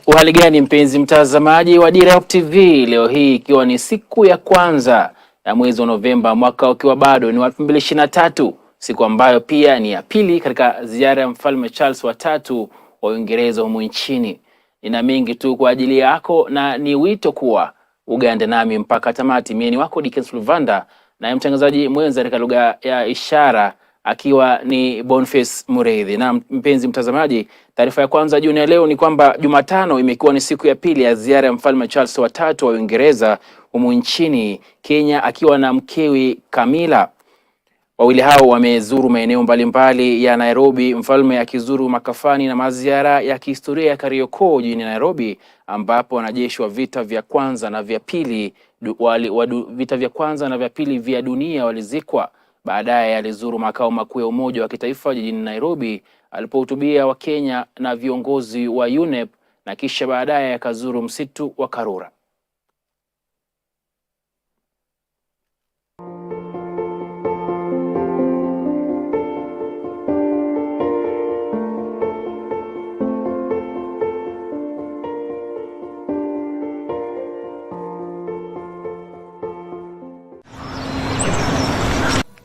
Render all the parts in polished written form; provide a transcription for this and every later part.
Uhali gani mpenzi mtazamaji wa Dira TV, leo hii ikiwa ni siku ya kwanza ya mwezi wa Novemba, mwaka ukiwa bado ni 2023, siku ambayo pia ni ya pili katika ziara ya Mfalme Charles wa tatu wa Uingereza humu nchini. Nina mengi tu kwa ajili yako na ni wito kuwa ugande nami mpaka tamati. Mimi ni wako Dickens Luvanda na mtangazaji mwenza katika lugha ya ishara akiwa ni Boniface Mureithi. Na mpenzi mtazamaji, taarifa ya kwanza jioni ya leo ni kwamba Jumatano imekuwa ni siku ya pili ya ziara ya Mfalme Charles wa tatu wa Uingereza humu nchini Kenya akiwa na mkewe Camilla. Wawili hao wamezuru maeneo mbalimbali ya Nairobi, mfalme akizuru makafani na maziara ya kihistoria ya Kariokoo jijini Nairobi, ambapo wanajeshi wa vita vya kwanza na vya pili vya dunia walizikwa. Baadaye alizuru makao makuu ya Umoja wa Kitaifa jijini Nairobi alipohutubia Wakenya na viongozi wa UNEP, na kisha baadaye akazuru msitu wa Karura.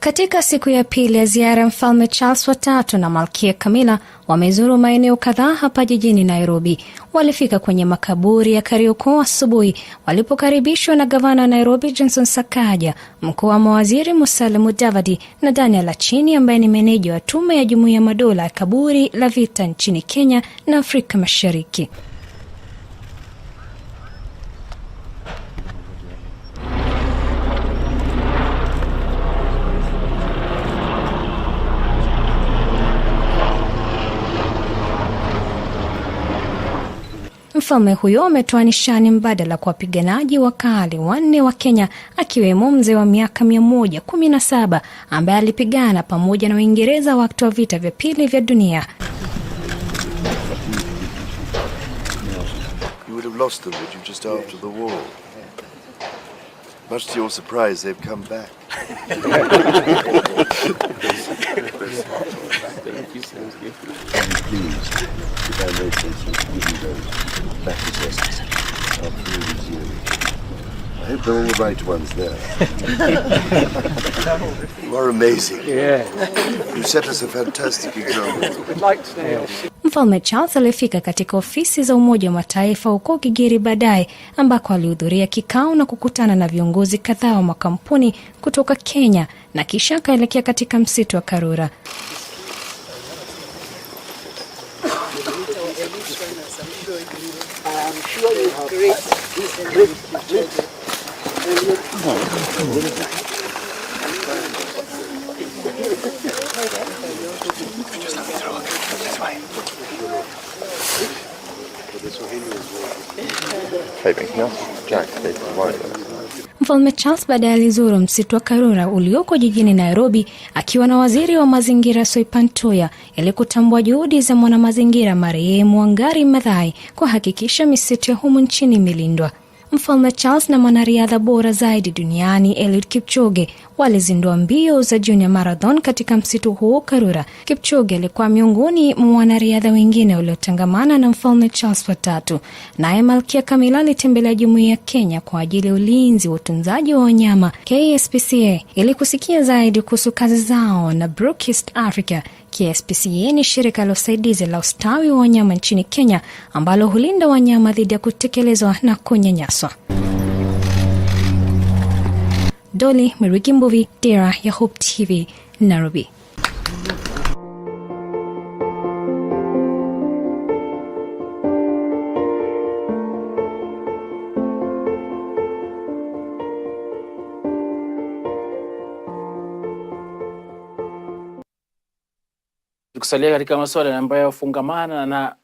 Katika siku ya pili ya ziara ya Mfalme Charles wa tatu na Malkia Camilla wamezuru maeneo kadhaa hapa jijini Nairobi. Walifika kwenye makaburi ya Kariokoo asubuhi walipokaribishwa na gavana wa Nairobi Johnson Sakaja, mkuu wa mawaziri Musalia Mudavadi na Daniel Achini ambaye ni meneja wa tume ya Jumuiya ya Madola ya kaburi la vita nchini Kenya na Afrika Mashariki. Mfalme huyo ametoa nishani mbadala kwa wapiganaji wakali wanne wa Kenya, akiwemo mzee wa miaka 117 ambaye alipigana pamoja na Uingereza wakati wa vita vya pili vya dunia. You would have lost them, would you, just after the war? Much to your surprise, they've come back. Thank you, thank you. I'm pleased with our notice of giving those back assessments after all these years. I hope they're all the right ones there. You are amazing. Yeah. You set us a fantastic example. We'd like to know. Mfalme Charles alifika katika ofisi za Umoja wa Mataifa huko Gigiri baadaye, ambako alihudhuria kikao na kukutana na viongozi kadhaa wa makampuni kutoka Kenya, na kisha akaelekea katika msitu wa Karura. Mfalme Charles baadaye alizuru msitu wa Karura ulioko jijini Nairobi akiwa na waziri wa mazingira Soipantoya ili kutambua juhudi za mwanamazingira marehemu Wangari Maathai kuhakikisha misitu ya humu nchini imelindwa. Mfalme Charles na mwanariadha bora zaidi duniani Eliud Kipchoge walizindua mbio za Junior Marathon katika msitu huo Karura. Kipchoge alikuwa miongoni mwa wanariadha wengine waliotangamana na Mfalme Charles wa tatu. Naye Malkia Camilla alitembelea Jumuiya ya Kenya kwa ajili ya ulinzi wa utunzaji wa wanyama KSPCA ili kusikia zaidi kuhusu kazi zao na Brook East Africa. KSPCA ni shirika la usaidizi la ustawi wa wanyama nchini Kenya ambalo hulinda wanyama dhidi ya kutekelezwa na kunyanyaswa. Dolly Murigimbovi, Dira ya Hope TV, Nairobi. Tukisalia katika masuala ambayo yafungamana na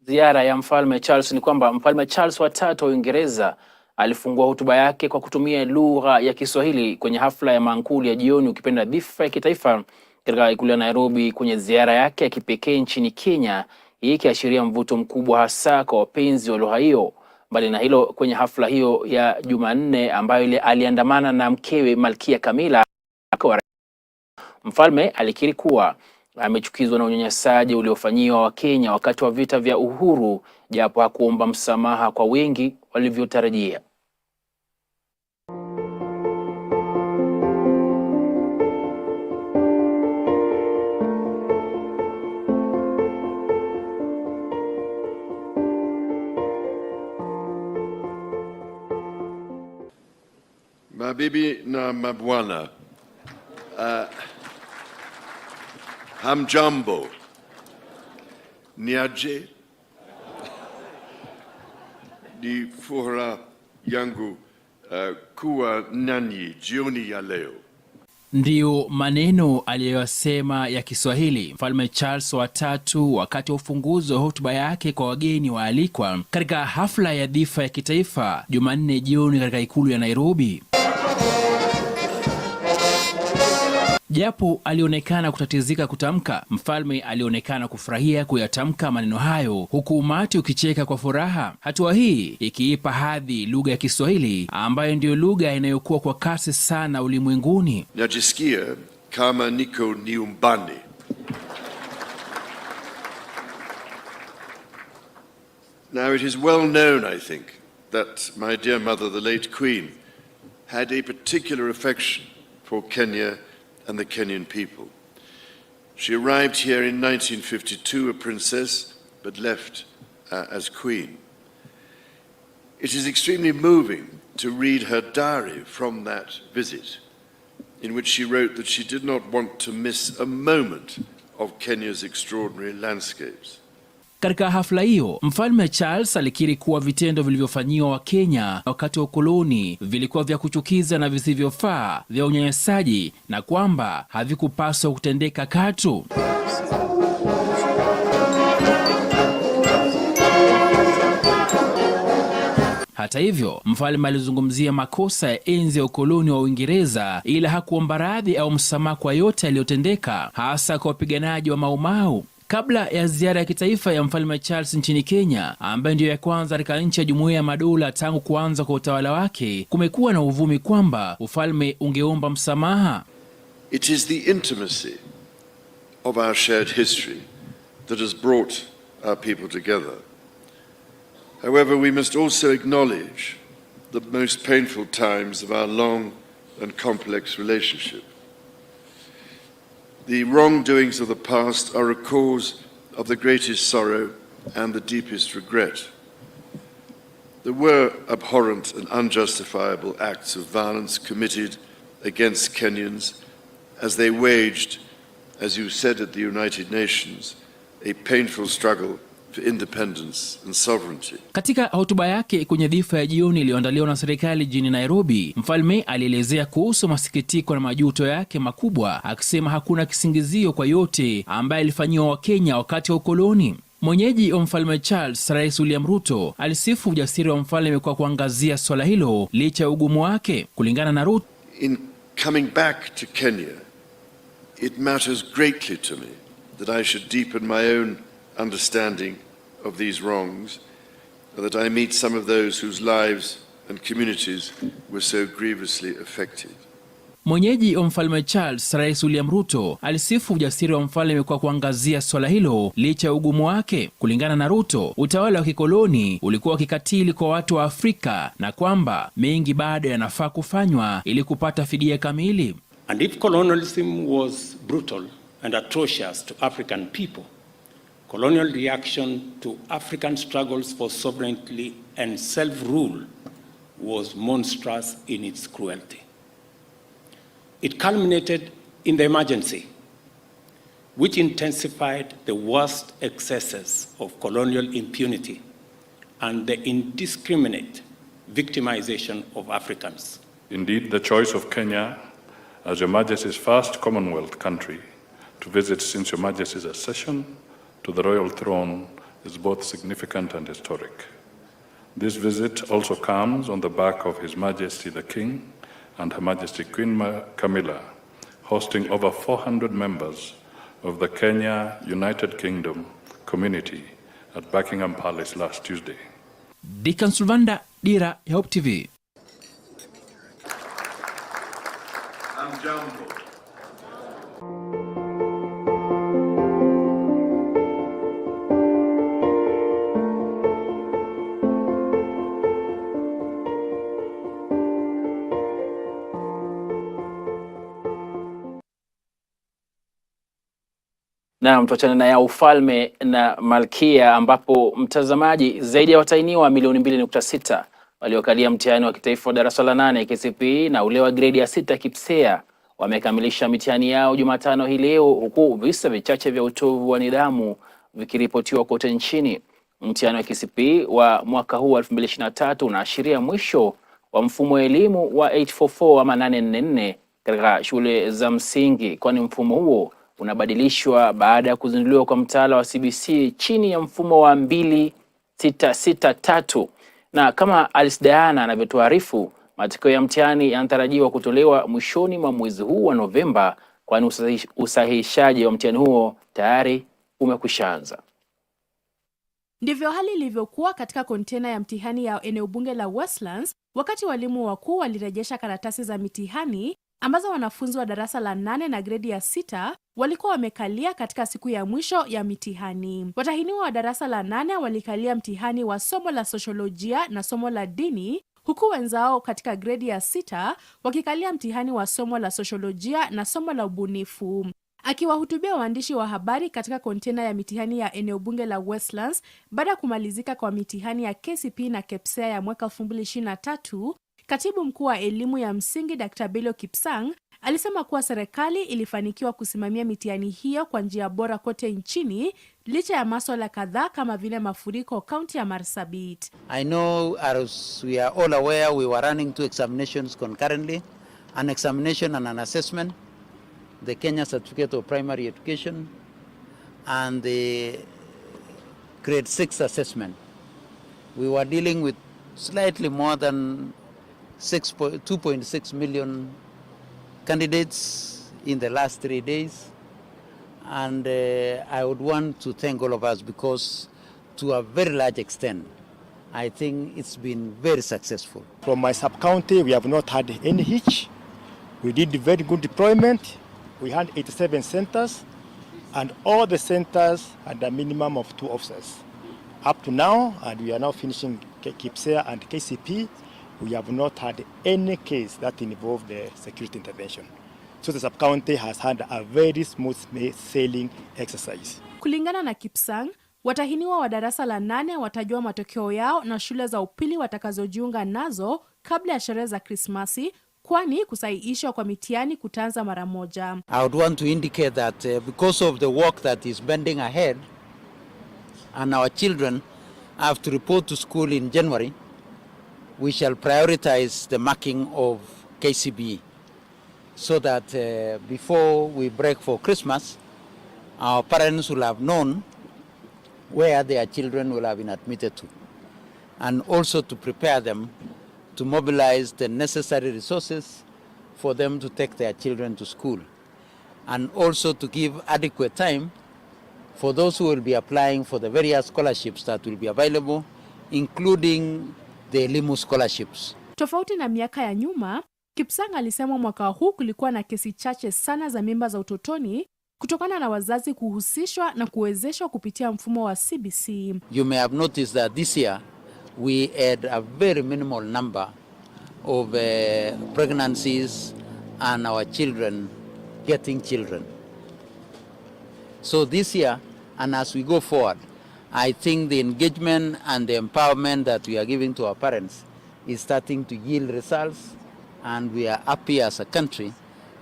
ziara ya Mfalme Charles, ni kwamba Mfalme Charles wa tatu wa Uingereza alifungua hotuba yake kwa kutumia lugha ya Kiswahili kwenye hafla ya mankuli ya jioni, ukipenda dhifa ya kitaifa, katika ikulu ya Nairobi kwenye ziara yake ya kipekee nchini Kenya, hii ikiashiria mvuto mkubwa hasa kwa wapenzi wa lugha hiyo. Mbali na hilo, kwenye hafla hiyo ya Jumanne ambayo aliandamana na mkewe Malkia Camilla, mfalme alikiri kuwa amechukizwa na unyanyasaji uliofanyiwa Wakenya wakati wa vita vya uhuru, japo hakuomba msamaha kwa wengi walivyotarajia. Mabibi na mabwana, hamjambo, niaje? Ni furaha yangu kuwa nanyi jioni ya leo. Ndiyo maneno aliyosema ya Kiswahili Mfalme Charles wa tatu wakati wa ufunguzi wa hotuba yake kwa wageni waalikwa katika hafla ya dhifa ya kitaifa Jumanne jioni katika ikulu ya Nairobi. Japo alionekana kutatizika kutamka, mfalme alionekana kufurahia kuyatamka maneno hayo, huku umati ukicheka kwa furaha. Hatua hii ikiipa hadhi lugha ya Kiswahili ambayo ndiyo lugha inayokuwa kwa kasi sana ulimwenguni. Najisikia kama niko nyumbani. Now it is well known, I think, that my dear mother, the late Queen, had a particular affection for Kenya and the Kenyan people. She arrived here in 1952 a princess, but left as queen. It is extremely moving to read her diary from that visit, in which she wrote that she did not want to miss a moment of Kenya's extraordinary landscapes. Katika hafla hiyo, Mfalme Charles alikiri kuwa vitendo vilivyofanyiwa Wakenya wakati wa ukoloni vilikuwa vya kuchukiza na visivyofaa, vya unyanyasaji, na kwamba havikupaswa kutendeka katu. Hata hivyo, mfalme alizungumzia makosa ya enzi ya ukoloni wa Uingereza, ila hakuomba radhi au msamaha kwa yote yaliyotendeka, hasa kwa wapiganaji wa Mau Mau. Kabla ya ziara ya kitaifa ya Mfalme Charles nchini Kenya, ambayo ndiyo ya kwanza katika nchi ya Jumuiya ya Madola tangu kuanza kwa utawala wake, kumekuwa na uvumi kwamba ufalme ungeomba msamaha. It is the intimacy of our shared history that has brought our people together. However, we must also acknowledge the most painful times of our long and complex relationship. The wrongdoings of the past are a cause of the greatest sorrow and the deepest regret. There were abhorrent and unjustifiable acts of violence committed against Kenyans as they waged, as you said at the United Nations, a painful struggle for independence and sovereignty. Katika hotuba yake kwenye dhifa ya jioni iliyoandaliwa na serikali jijini Nairobi, mfalme alielezea kuhusu masikitiko na majuto yake makubwa, akisema hakuna kisingizio kwa yote ambaye alifanyiwa Wakenya wakati wa ukoloni. Mwenyeji wa Mfalme Charles, Rais William Ruto, alisifu ujasiri wa mfalme kwa kuangazia swala hilo licha ya ugumu wake. Kulingana na Ruto, in coming back to Kenya, it matters greatly to me that I should deepen my own understanding of these wrongs, and that I meet some of those whose lives and communities were so grievously affected. Mwenyeji wa Mfalme Charles, Rais William Ruto, alisifu ujasiri wa mfalme kwa kuangazia swala hilo licha ya ugumu wake. Kulingana na Ruto, utawala wa kikoloni ulikuwa kikatili kwa watu wa Afrika na kwamba mengi bado yanafaa kufanywa ili kupata fidia kamili. And if colonialism was brutal and atrocious to African people, colonial reaction to African struggles for sovereignty and self-rule was monstrous in its cruelty. It culminated in the emergency, which intensified the worst excesses of colonial impunity and the indiscriminate victimization of Africans. Indeed, the choice of Kenya as Your Majesty's first Commonwealth country to visit since Your Majesty's accession to the royal throne is both significant and historic. This visit also comes on the back of His Majesty the King and Her Majesty Queen Camilla hosting over 400 members of the Kenya United Kingdom community at Buckingham Palace last Tuesday. Dickens Luvanda, Dira, Hope TV. Hamjambo. Na tuachane na ya ufalme na malkia, ambapo mtazamaji, zaidi ya watahiniwa milioni 2.6 waliokalia mtihani wa kitaifa wa darasa la 8 KCPE na ule wa gredi ya 6 KPSEA wamekamilisha mitihani yao Jumatano hii leo, huku visa vichache vya utovu wa nidhamu vikiripotiwa kote nchini. Mtihani wa KCPE wa mwaka huu 2023 unaashiria mwisho wa mfumo wa elimu wa 844 ama 844 katika shule za msingi, kwani mfumo huo unabadilishwa baada ya kuzinduliwa kwa mtaala wa CBC chini ya mfumo wa 2663. Na kama Alice Diana anavyotuarifu, matokeo ya mtihani yanatarajiwa kutolewa mwishoni mwa mwezi huu wa Novemba, kwani usahihishaji wa mtihani huo tayari umekwishaanza. Ndivyo hali ilivyokuwa katika kontena ya mtihani ya eneo bunge la Westlands wakati walimu wakuu walirejesha karatasi za mitihani ambazo wanafunzi wa darasa la 8 na gredi ya 6 walikuwa wamekalia katika siku ya mwisho ya mitihani. Watahiniwa wa darasa la 8 walikalia mtihani wa somo la sosiolojia na somo la dini, huku wenzao katika gredi ya 6 wakikalia mtihani wa somo la sosiolojia na somo la ubunifu. Akiwahutubia waandishi wa habari katika kontena ya mitihani ya eneo bunge la Westlands baada ya kumalizika kwa mitihani ya KCPE na KPSEA ya mwaka 2023, Katibu Mkuu wa Elimu ya Msingi Dr. Bello Kipsang alisema kuwa serikali ilifanikiwa kusimamia mitihani hiyo kwa njia bora kote nchini licha ya masuala kadhaa kama vile mafuriko kaunti ya Marsabit. I know, as we are all aware, we were running 2 examinations concurrently, an examination and an assessment, the Kenya Certificate of Primary Education and the grade 6 assessment. We were dealing with slightly more than 2.6 million candidates in the last 3 days, and I would want to thank all of us because to a very large extent I think it's been very successful. From my sub-county we have not had any hitch. We did very good deployment. We had 87 centers and all the centers had a minimum of 2 officers up to now, and we are now finishing KPSEA and KCPE. We have not had any case that involved the security intervention. So the sub-county has had a very smooth sailing exercise. Kulingana na Kipsang, watahiniwa wa darasa la 8 watajua matokeo yao na shule za upili watakazojiunga nazo kabla ya sherehe za Krismasi, kwani kusahihishwa kwa mitihani kutaanza mara moja. I would want to indicate that because of the work that is bending ahead and our children have to report to school in January, we shall prioritize the marking of KCPE so that before we break for Christmas, our parents will have known where their children will have been admitted to, and also to prepare them to mobilize the necessary resources for them to take their children to school, and also to give adequate time for those who will be applying for the various scholarships that will be available, including the elimu scholarships. Tofauti na miaka ya nyuma, Kipsang alisema mwaka huu kulikuwa na kesi chache sana za mimba za utotoni kutokana na wazazi kuhusishwa na kuwezeshwa kupitia mfumo wa CBC. You may have noticed that this year we had a very minimal number of pregnancies and our children getting children. So this year, and as we go forward, I think the engagement and the empowerment that we are giving to our parents is starting to yield results, and we are happy as a country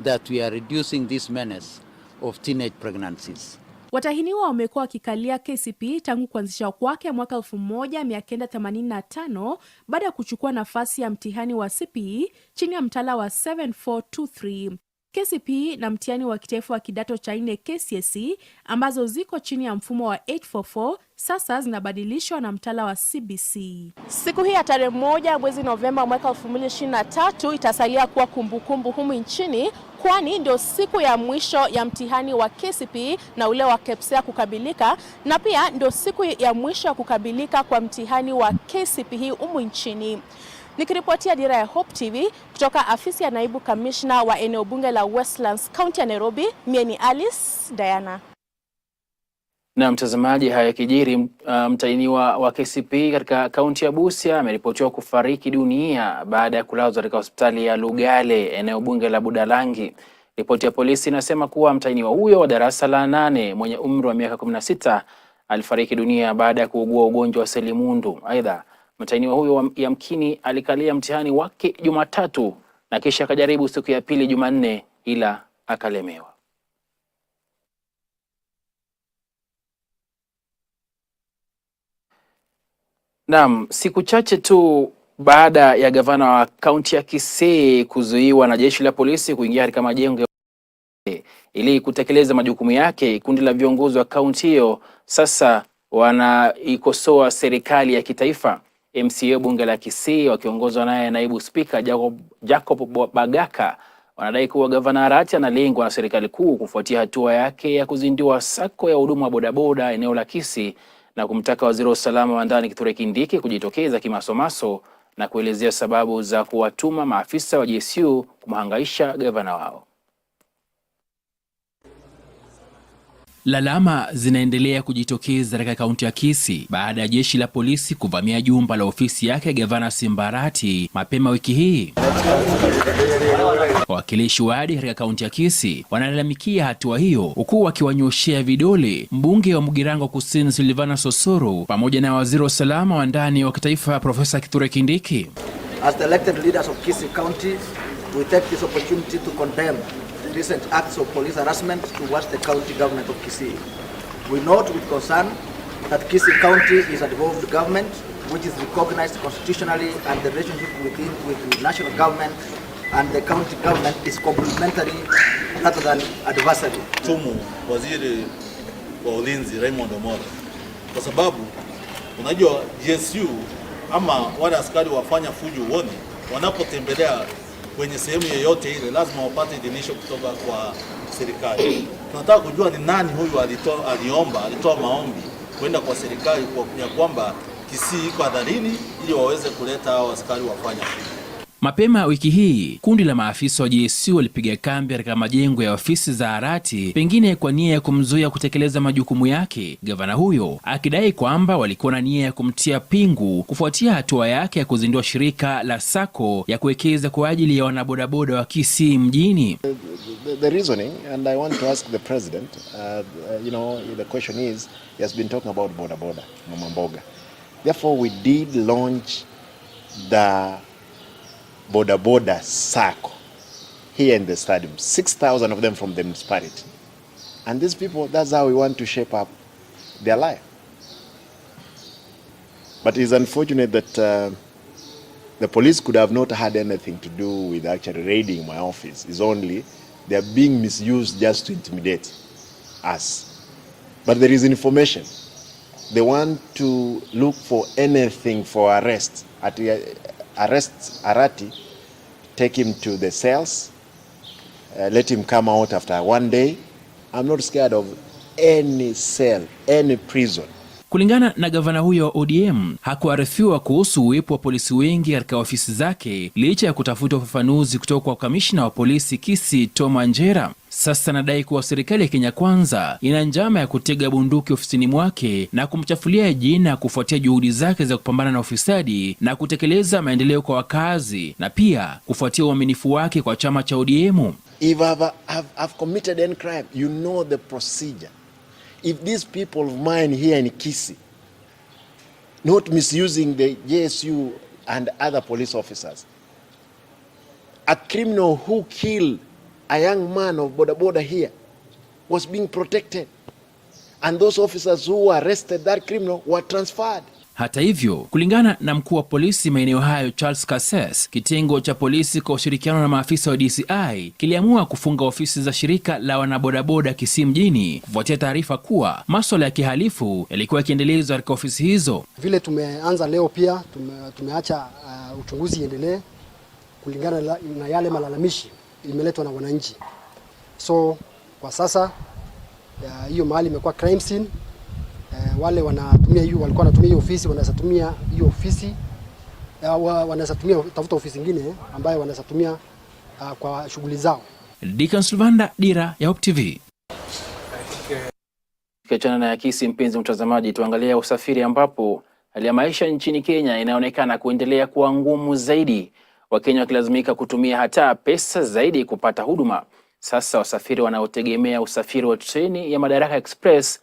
that we are reducing this menace of teenage pregnancies. Watahiniwa wamekuwa wakikalia KCPE tangu kuanzishwa kwake mwaka 1985 baada ya kuchukua nafasi ya mtihani wa CPE chini ya mtaala wa 7423. KCPE na mtihani wa kitaifa wa kidato cha 4 KCSE ambazo ziko chini ya mfumo wa 844 sasa zinabadilishwa na mtaala wa CBC. Siku hii ya tarehe 1 mwezi Novemba mwaka 2023 itasalia kuwa kumbukumbu humu nchini, kwani ndio siku ya mwisho ya mtihani wa KCPE na ule wa KPSEA kukamilika, na pia ndio siku ya mwisho ya kukamilika kwa mtihani wa KCPE humu nchini. Nikiripotia Dira ya Hope TV kutoka afisi ya naibu kamishna wa eneo bunge la Westlands, kaunti ya Nairobi, mie ni Alice Diana. Na mtazamaji, haya kijiri, mtahiniwa wa KCPE katika kaunti ya Busia ameripotiwa kufariki dunia baada ya kulazwa katika hospitali ya Lugale eneo bunge la Budalangi. Ripoti ya polisi inasema kuwa mtahiniwa huyo wa darasa la 8 mwenye umri wa miaka 16 alifariki dunia baada ya kuugua ugonjwa wa selimundu. Aidha, mtahiniwa huyo yamkini alikalia mtihani wake Jumatatu na kisha akajaribu siku ya pili Jumanne, ila akalemewa. Naam, siku chache tu baada ya gavana wa kaunti ya Kisii kuzuiwa na jeshi la polisi kuingia katika majengo ili kutekeleza majukumu yake, kundi la viongozi wa kaunti hiyo sasa wanaikosoa serikali ya kitaifa. MCA bunge la Kisii wakiongozwa naye naibu spika Jacob Bagaka wanadai kuwa gavana Arati analengwa na serikali kuu kufuatia hatua yake ya kuzindua sako ya huduma wa bodaboda eneo la Kisii na kumtaka waziri wa usalama wa ndani Kithure Kindiki kujitokeza kimasomaso na kuelezea sababu za kuwatuma maafisa wa GSU kumhangaisha gavana wao. Lalama zinaendelea kujitokeza katika kaunti ya Kisii baada ya jeshi la polisi kuvamia jumba la ofisi yake gavana Arati mapema wiki hii. Wawakilishi wa wadi katika kaunti ya Kisii wanalalamikia hatua hiyo, huku wakiwanyoshea vidole mbunge wa Mugirango Kusini Silvana Sosoro pamoja na waziri wa usalama wa ndani wa kitaifa Profesa Kithure Kindiki. As the elected leaders of Kisii County, we take this opportunity to condemn recent acts of police harassment towards the county government of Kisii. We note with concern that Kisii County is a devolved government which is recognized constitutionally, and the relationship with the national government and the county government is complementary rather than adversary. Tumu waziri wa ulinzi Raymond Omolo kwa sababu unajua GSU ama wale askari wafanya fujo uone wanapotembelea kwenye sehemu yoyote ile lazima wapate idhinisho kutoka kwa serikali. Tunataka kujua ni nani huyu alitoa maombi kwenda kwa serikali kwa kwamba Kisii iko hatarini ili waweze kuleta hao askari wafanya fujo. Mapema wiki hii, kundi la maafisa wa GSU walipiga kambi katika majengo ya ofisi za Arati, pengine kwa nia ya kumzuia kutekeleza majukumu yake, gavana huyo akidai kwamba walikuwa na nia ya kumtia pingu kufuatia hatua yake ya kuzindua shirika la sako ya kuwekeza kwa ajili ya wanabodaboda wa Kisii mjini. The reasoning, and I want to ask the president, the question is, he has been talking about bodaboda, mama mboga. Therefore, we did launch the bodaboda sako here in the stadium, 6,000 of them from the municipality. And these people, that's how we want to shape up their life. But it's unfortunate that the police could have not had anything to do with actually raiding my office. It's only they are being misused just to intimidate us. But there is information. They want to look for anything for arrest. Arrest Arati, take him to the cells, let him come out after one day. I'm not scared of any cell, any prison. Kulingana na gavana huyo wa ODM, hakuarifiwa kuhusu uwepo wa polisi wengi katika ofisi zake licha ya kutafuta ufafanuzi kutoka kwa kamishna wa polisi Kisii Tom Anjera. Sasa nadai kuwa serikali ya Kenya Kwanza ina njama ya kutega bunduki ofisini mwake na kumchafulia jina kufuatia juhudi zake za kupambana na ufisadi na kutekeleza maendeleo kwa wakazi, na pia kufuatia uaminifu wake kwa chama cha ODM. If I've committed any crime, you know the procedure. If these people of mine here in Kisii, not misusing the JSU and other police officers, a criminal who killed a young man of bodaboda here was being protected, and those officers who arrested that criminal were transferred. Hata hivyo, kulingana na mkuu wa polisi maeneo hayo Charles Kasses, kitengo cha polisi kwa ushirikiano na maafisa wa DCI kiliamua kufunga ofisi za shirika la wanabodaboda Kisii mjini kufuatia taarifa kuwa masuala ya kihalifu yalikuwa yakiendelezwa katika ofisi hizo. Vile tumeanza leo pia tumeacha uchunguzi iendelee kulingana na yale malalamishi imeletwa na wananchi. So kwa sasa hiyo mahali imekuwa crime scene. Wale wanatumia hiyo walikuwa wanatumia hiyo ofisi, wanaweza tumia hiyo ofisi, wanaweza tumia tafuta ofisi nyingine ambayo wanaweza tumia kwa shughuli zao. Dickens Luvanda, Dira ya Hope TV. Kiachana na Kisii, mpenzi mtazamaji, tuangalia usafiri ambapo hali ya maisha nchini Kenya inaonekana kuendelea kuwa ngumu zaidi, Wakenya wakilazimika kutumia hata pesa zaidi kupata huduma. Sasa wasafiri wanaotegemea usafiri wa treni ya Madaraka Express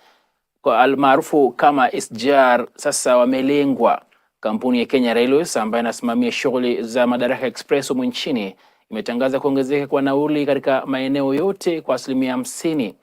kwa almaarufu kama SGR sasa wamelengwa. Kampuni ya Kenya Railways ambayo inasimamia shughuli za Madaraka Express humu nchini imetangaza kuongezeka kwa nauli katika maeneo yote kwa 50%.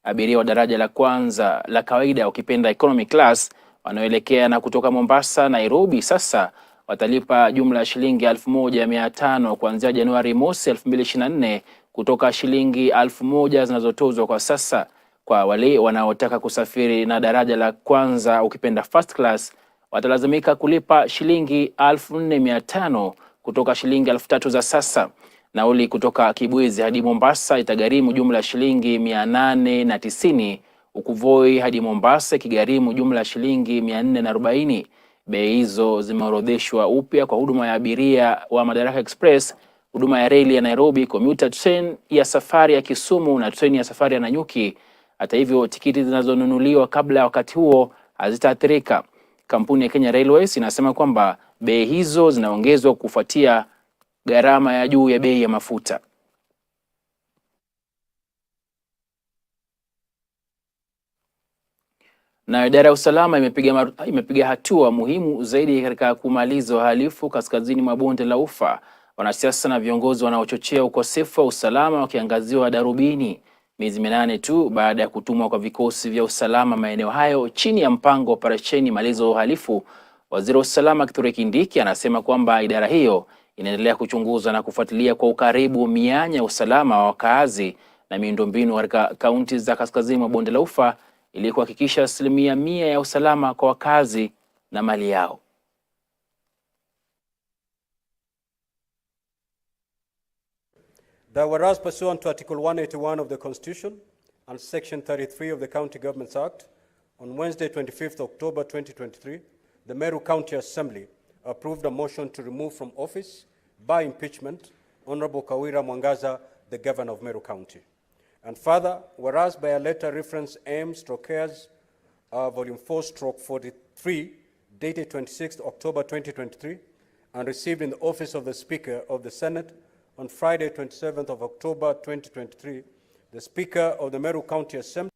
Abiria wa daraja la kwanza la kawaida ukipenda economy class wanaoelekea na kutoka Mombasa, Nairobi sasa watalipa jumla ya shilingi 1500 kuanzia Januari mosi 2024 kutoka shilingi 1000 zinazotozwa kwa sasa. Kwa wale wanaotaka kusafiri na daraja la kwanza ukipenda first class watalazimika kulipa shilingi 4500 kutoka shilingi 3000 za sasa. Nauli kutoka Kibwezi hadi Mombasa itagharimu jumla ya shilingi 890, huku Voi hadi Mombasa ikigharimu jumla ya shilingi 440. Bei hizo zimeorodheshwa upya kwa huduma ya abiria wa Madaraka Express, huduma ya reli ya Nairobi, commuter train ya safari ya Kisumu na treni ya safari ya Nanyuki. Hata hivyo, tikiti zinazonunuliwa kabla ya wakati huo hazitaathirika. Kampuni ya Kenya Railways inasema kwamba bei hizo zinaongezwa kufuatia gharama ya juu ya bei ya mafuta. Na idara ya usalama imepiga hatua muhimu zaidi katika kumaliza uhalifu kaskazini mwa bonde la Ufa. Wanasiasa na viongozi wanaochochea ukosefu wa usalama wakiangaziwa darubini, miezi 8 tu baada ya kutumwa kwa vikosi vya usalama maeneo hayo chini ya mpango wa operesheni maliza uhalifu. Waziri wa usalama Kithure Kindiki anasema kwamba idara hiyo inaendelea kuchunguza na kufuatilia kwa ukaribu mianya ya usalama wa wakaazi na miundombinu katika kaunti za kaskazini mwa bonde la Ufa ili kuhakikisha 100% ya usalama kwa wakazi na mali yao. That whereas pursuant to Article 181 of the Constitution and Section 33 of the County Governments Act, on Wednesday 25th October 2023, the Meru County Assembly approved a motion to remove from office by impeachment Honorable Kawira Mwangaza, the Governor of Meru County. And further, whereas by a letter reference M/Cares Volume 4/43 dated 26th October 2023 and received in the office of the Speaker of the Senate on Friday 27th of October 2023, the Speaker of the Meru County Assembly.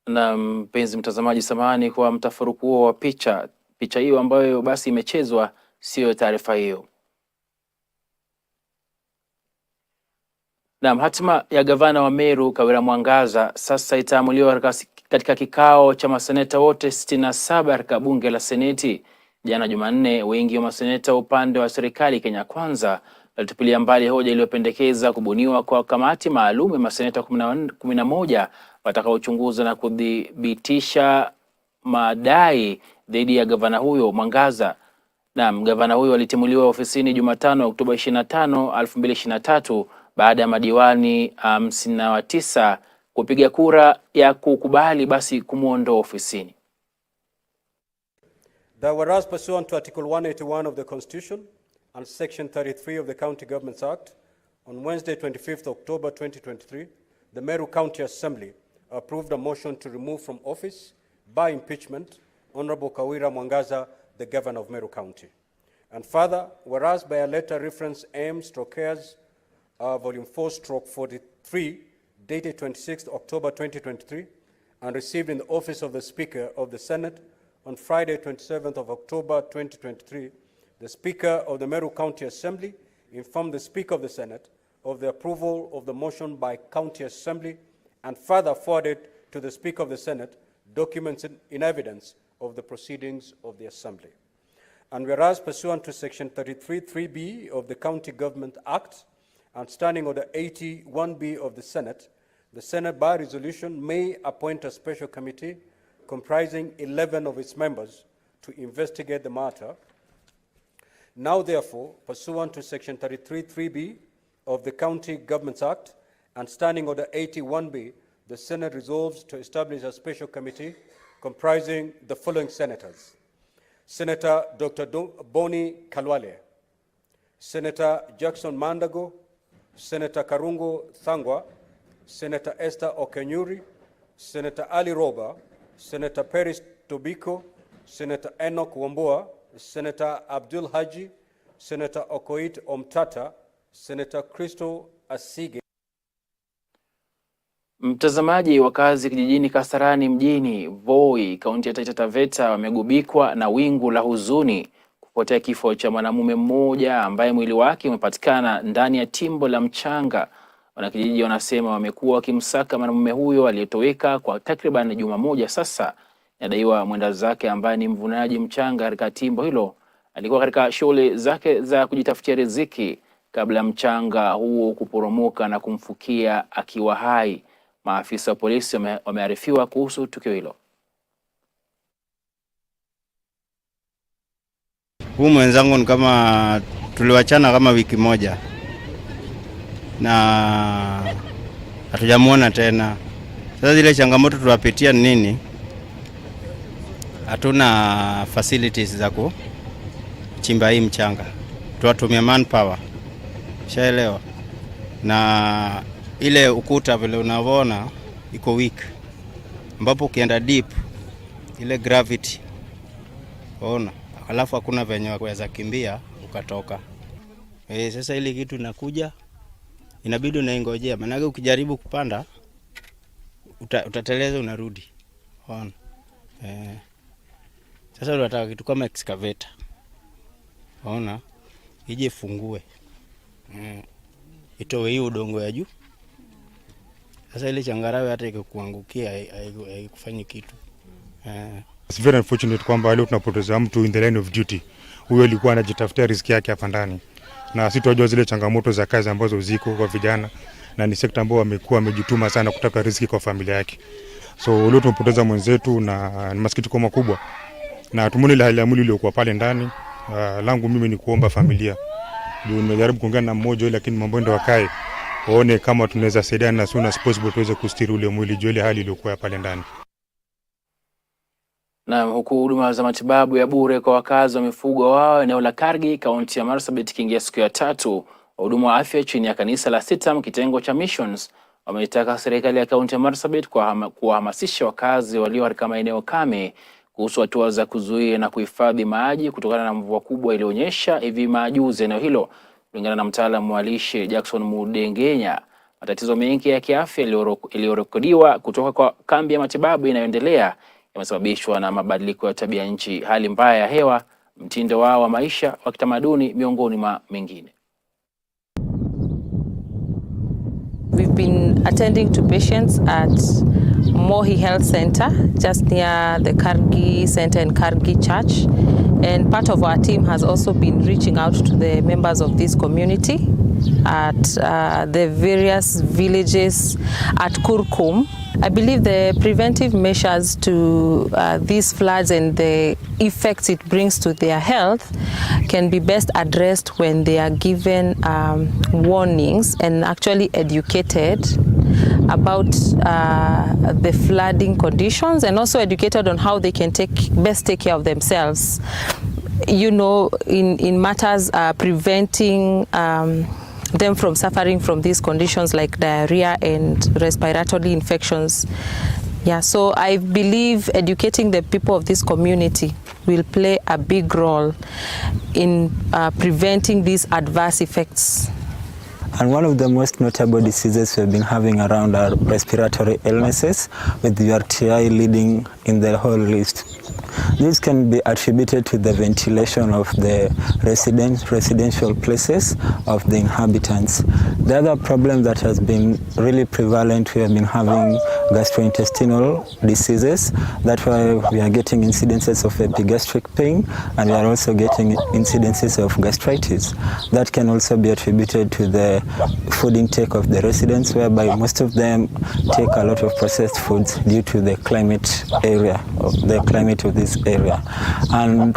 Na mpenzi mtazamaji, samahani kwa mtafaruku huo wa picha hiyo ambayo basi imechezwa, sio taarifa hiyo. Na hatima ya gavana wa Meru Kawira Mwangaza sasa itaamuliwa katika kikao cha maseneta wote 67 katika bunge la Seneti. Jana Jumanne, wengi wa maseneta upande wa serikali Kenya Kwanza walitupilia mbali hoja iliyopendekeza kubuniwa kwa kamati maalum ya maseneta 11 watakaochunguza na kudhibitisha madai dhidi ya gavana huyo Mwangaza. Gavana huyo alitimuliwa ofisini Jumatano Oktoba 25, 2023 baada ya madiwani 59 kupiga kura ya kukubali basi kumuondoa ofisini. That whereas pursuant to Article 181 of the Constitution and Section 33 of the County Governments Act, on Wednesday 25th October 2023, the Meru County Assembly approved a motion to remove from office by impeachment Honorable Kawira Mwangaza, the Governor of Meru County. And further, whereas by a letter reference M/Cares Volume 4/43 dated 26th October 2023 and received in the office of the Speaker of the Senate on Friday 27th of October 2023, the Speaker of the Meru County Assembly informed the Speaker of the Senate of the approval of the motion by County Assembly and further forwarded to the Speaker of the Senate documents in evidence of the proceedings of the Assembly. And whereas pursuant to Section 33(3)(b) of the County Government Act and Standing Order 81(b) of the Senate by resolution may appoint a special committee comprising 11 of its members to investigate the matter. Now, therefore, pursuant to Section 33(3)(b) of the County Governments Act and Standing Order 81(b), the Senate resolves to establish a special committee comprising the following senators: Senator Dr. Boni Kalwale, Senator Jackson Mandago, Senator Karungo Thangwa, Senator Esther Okenyuri, Senator Ali Roba, Senator Peris Tobiko, Senator Enoch Wambua, Senator Abdul Haji, Senator Okoit Omtata, Senator Crystal Asige. Mtazamaji, wakazi kijijini Kasarani mjini Voi, kaunti ya Taita Taveta wamegubikwa na wingu la huzuni kufuatia kifo cha mwanamume mmoja ambaye mwili wake umepatikana ndani ya timbo la mchanga. Wanakijiji wanasema wamekuwa wakimsaka mwanamume huyo aliyetoweka kwa takriban juma moja sasa. Inadaiwa mwenda zake ambaye ni mvunaji mchanga katika timbo hilo alikuwa katika shughuli zake za kujitafutia riziki kabla mchanga huo kuporomoka na kumfukia akiwa hai. Maafisa wa polisi wamearifiwa kuhusu tukio hilo. Huyu mwenzangu ni kama tuliwachana kama wiki moja na hatujamuona tena. Sasa zile changamoto tuwapitia nini? Hatuna facilities za kuchimba hii mchanga. Tuwatumia manpower. Shaelewa. Na ile ukuta vile unavyoona iko weak. Ambapo ukienda deep ile gravity ona, alafu hakuna venye waweza kimbia ukatoka. Sasa ile kitu inakuja inabidi unaingojea, maana ukijaribu kupanda utateleza unarudi. Ona. Sasa unataka kitu kama excavator. Ona, ije fungue. Itoe hiyo udongo ya juu. Sasa ile changarawe hata ikikuangukia haikufanyi kitu. It's very unfortunate kwamba leo tunapoteza mtu in the line of duty. Huyo alikuwa anajitafutia riziki yake hapa ndani. Na sisi tunajua zile changamoto za kazi ambazo ziko kwa vijana na ni sekta ambayo amekuwa amejituma sana kutafuta riziki kwa familia yake. So leo tunapoteza mwenzetu na ni masikitiko makubwa. Na tumoni ile hali ya mwili iliyokuwa pale ndani. Langu mimi ni kuomba familia. Ndio nimejaribu kuongea na mmoja lakini mambo ndio wakae. Waone kama tunaweza saidiana as soon as possible tuweze kustiri ule mwili juu ile hali iliyokuwa pale ndani. Na huku huduma za matibabu ya bure kwa wakazi wa mifugo wao eneo la Kargi, kaunti ya Marsabit kiingia siku ya 3, wahudumu wa afya chini ya kanisa la Sitam kitengo cha Missions wameitaka serikali ya kaunti ya Marsabit kuwahamasisha wakazi walio katika maeneo kame kuhusu hatua za kuzuia na kuhifadhi maji kutokana na mvua kubwa ilionyesha hivi majuzi eneo hilo. Kulingana na mtaalamu wa lishe Jackson Mudengenya, matatizo mengi ya kiafya yaliyorekodiwa kutoka kwa kambi ya matibabu inayoendelea yamesababishwa na mabadiliko ya tabia nchi, hali mbaya ya hewa, mtindo wao wa maisha wa kitamaduni miongoni mwa mengine. We've been attending to patients at Mohi Health Center, just near the Kargi Center and Kargi Church. And part of our team has also been reaching out to the members of this community at the various villages at Kurkum. I believe the preventive measures to these floods and the effects it brings to their health can be best addressed when they are given warnings and actually educated about the flooding conditions, and also educated on how they can best take care of themselves. You know, in matters preventing them from suffering from these conditions like diarrhea and respiratory infections. Yeah, so I believe educating the people of this community will play a big role in preventing these adverse effects. And one of the most notable diseases we've been having around are respiratory illnesses, with UTI leading in the whole list. This can be attributed to the ventilation of the residential places of the inhabitants. The other problem that has been really prevalent, we have been having gastrointestinal diseases. That's why we are getting incidences of epigastric pain, and we are also getting incidences of gastritis. That can also be attributed to the food intake of the residents, whereby most of them take a lot of processed foods due to the climate of this area. And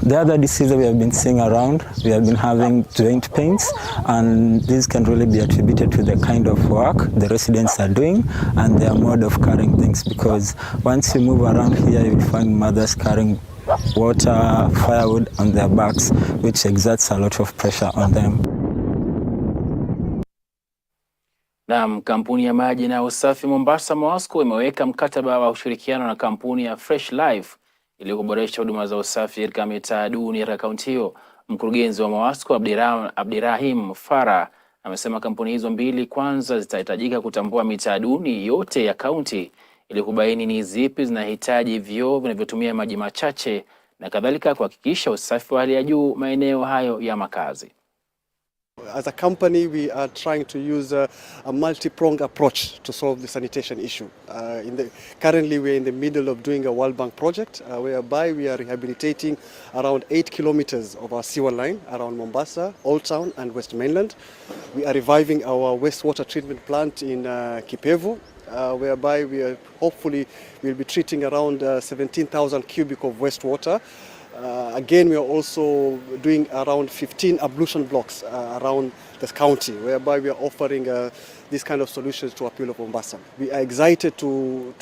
the other diseases we have been seeing around, we have been having joint pains, and this can really be attributed to the kind of work the residents are doing and their mode of carrying things, because once you move around here, you'll find mothers carrying water, firewood on their backs, which exerts a lot of pressure on them. Naam, kampuni ya maji na usafi Mombasa MOWASCO imeweka mkataba wa ushirikiano na kampuni ya Fresh Life ili kuboresha huduma za usafi katika mitaa duni ya kaunti hiyo. Mkurugenzi wa MOWASCO Abdirahim Farah amesema kampuni hizo mbili kwanza zitahitajika kutambua mitaa duni yote ya kaunti ili kubaini ni zipi zinahitaji vyoo vinavyotumia maji machache na kadhalika, kuhakikisha usafi wa hali ya juu maeneo hayo ya makazi. As a company, we are trying to use a multi-pronged approach to solve the sanitation issue. Currently, we are in the middle of doing a World Bank project whereby we are rehabilitating around 8 kilometers of our sewer line around Mombasa, Old Town and West Mainland. We are reviving our wastewater treatment plant in Kipevu, whereby we are hopefully will be treating around 17,000 cubic of wastewater. Again, we are also doing around 15 ablution blocks around the county, whereby we are offering this kind of solutions to appeal of Mombasa. We are excited to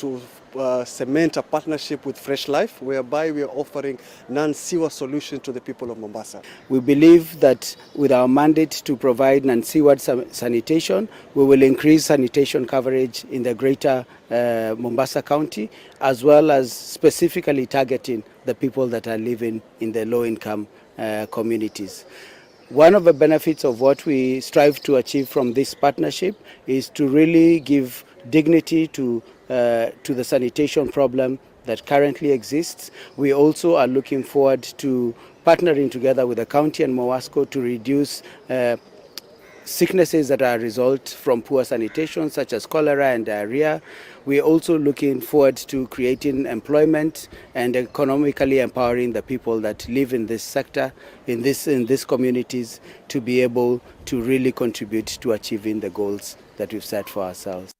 cement a partnership with Fresh Life, whereby we are offering non-sewer solutions to the people of Mombasa. We believe that with our mandate to provide non-sewer sanitation, we will increase sanitation coverage in the greater Mombasa County, as well as specifically targeting the people that are living in the low-income communities. One of the benefits of what we strive to achieve from this partnership is to really give dignity to the sanitation problem that currently exists. We also are looking forward to partnering together with the county and Mowasco to reduce sicknesses that are a result from poor sanitation, such as cholera and diarrhea. We are also looking forward to creating employment and economically empowering the people that live in this sector, in these communities, to be able to really contribute to achieving the goals that we've set for ourselves.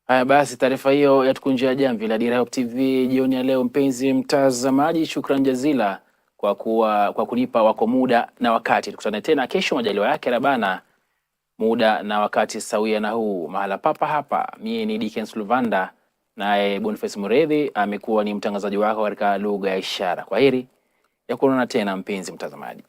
Haya basi, taarifa hiyo yatukunjia jamvi la Dira TV jioni ya leo. Mpenzi mtazamaji, shukrani jazila kwa kunipa wako muda na wakati. Tukutane tena kesho majaliwa yake Rabana, muda na wakati sawia na huu mahala papa hapa. Mie ni Dickens Luvanda, naye Boniface Muredhi amekuwa ni mtangazaji wako katika lugha ya ishara. Kwaheri ya kuonana tena mpenzi mtazamaji.